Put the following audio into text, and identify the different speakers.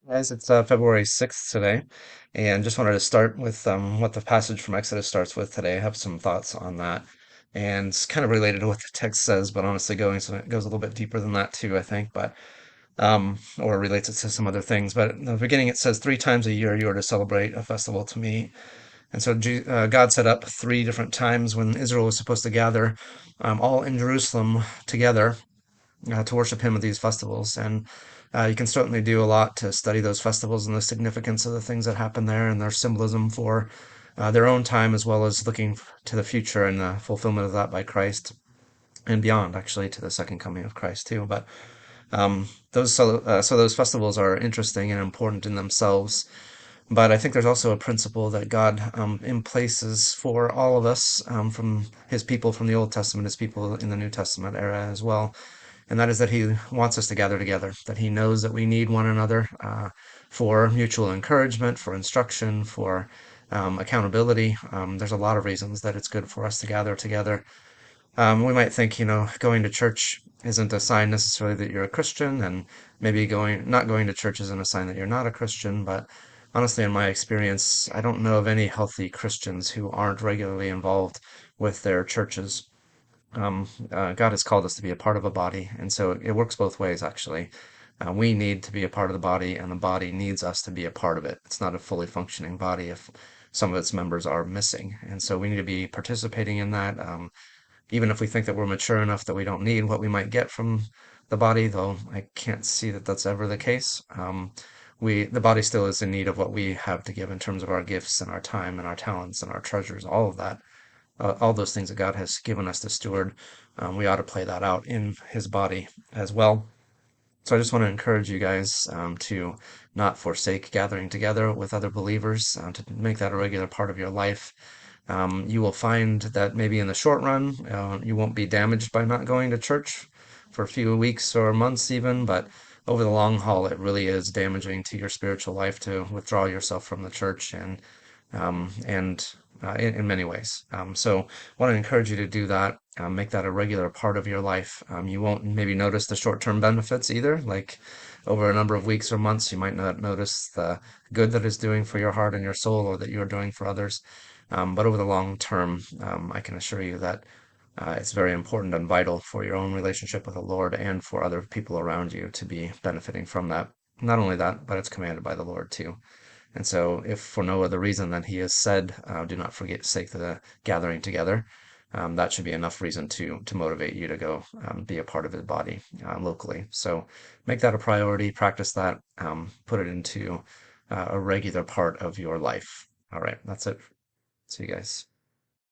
Speaker 1: Guys, it's February 6th today, and just wanted to start with what the passage from Exodus starts with today. I have some thoughts on that, and it's kind of related to what the text says, but honestly, it goes a little bit deeper than that too, I think, but or relates it to some other things. But in the beginning, it says, "Three times a year you are to celebrate a festival to me." And so God set up three different times when Israel was supposed to gather, all in Jerusalem together to worship him at these festivals. And you can certainly do a lot to study those festivals and the significance of the things that happen there and their symbolism for their own time, as well as looking to the future and the fulfillment of that by Christ and beyond, actually, to the second coming of Christ too. But so those festivals are interesting and important in themselves. But I think there's also a principle that God in places for all of us from His people from the Old Testament, His people in the New Testament era as well, and that is that He wants us to gather together, that He knows that we need one another for mutual encouragement, for instruction, for accountability. There's a lot of reasons that it's good for us to gather together. We might think, going to church isn't a sign necessarily that you're a Christian, and maybe not going to church isn't a sign that you're not a Christian, but honestly, in my experience, I don't know of any healthy Christians who aren't regularly involved with their churches. God has called us to be a part of a body, and so it works both ways, actually. We need to be a part of the body, and the body needs us to be a part of it. It's not a fully functioning body if some of its members are missing, and so we need to be participating in that. Even if we think that we're mature enough that we don't need what we might get from the body, though I can't see that that's ever the case. The body still is in need of what we have to give in terms of our gifts and our time and our talents and our treasures, all of that, all those things that God has given us to steward. We ought to play that out in His body as well. So I just want to encourage you guys to not forsake gathering together with other believers, to make that a regular part of your life. You will find that maybe in the short run, you won't be damaged by not going to church for a few weeks or months even, but over the long haul, it really is damaging to your spiritual life to withdraw yourself from the church and in many ways. So I want to encourage you to do that. Make that a regular part of your life. You won't maybe notice the short-term benefits either, like over a number of weeks or months, you might not notice the good that it's doing for your heart and your soul or that you're doing for others. But over the long term, I can assure you that it's very important and vital for your own relationship with the Lord and for other people around you to be benefiting from that. Not only that, but it's commanded by the Lord too. And so, if for no other reason than He has said, do not forsake the gathering together, that should be enough reason to motivate you to go be a part of His body locally. So, make that a priority, practice that, put it into a regular part of your life. All right, that's it. See you guys.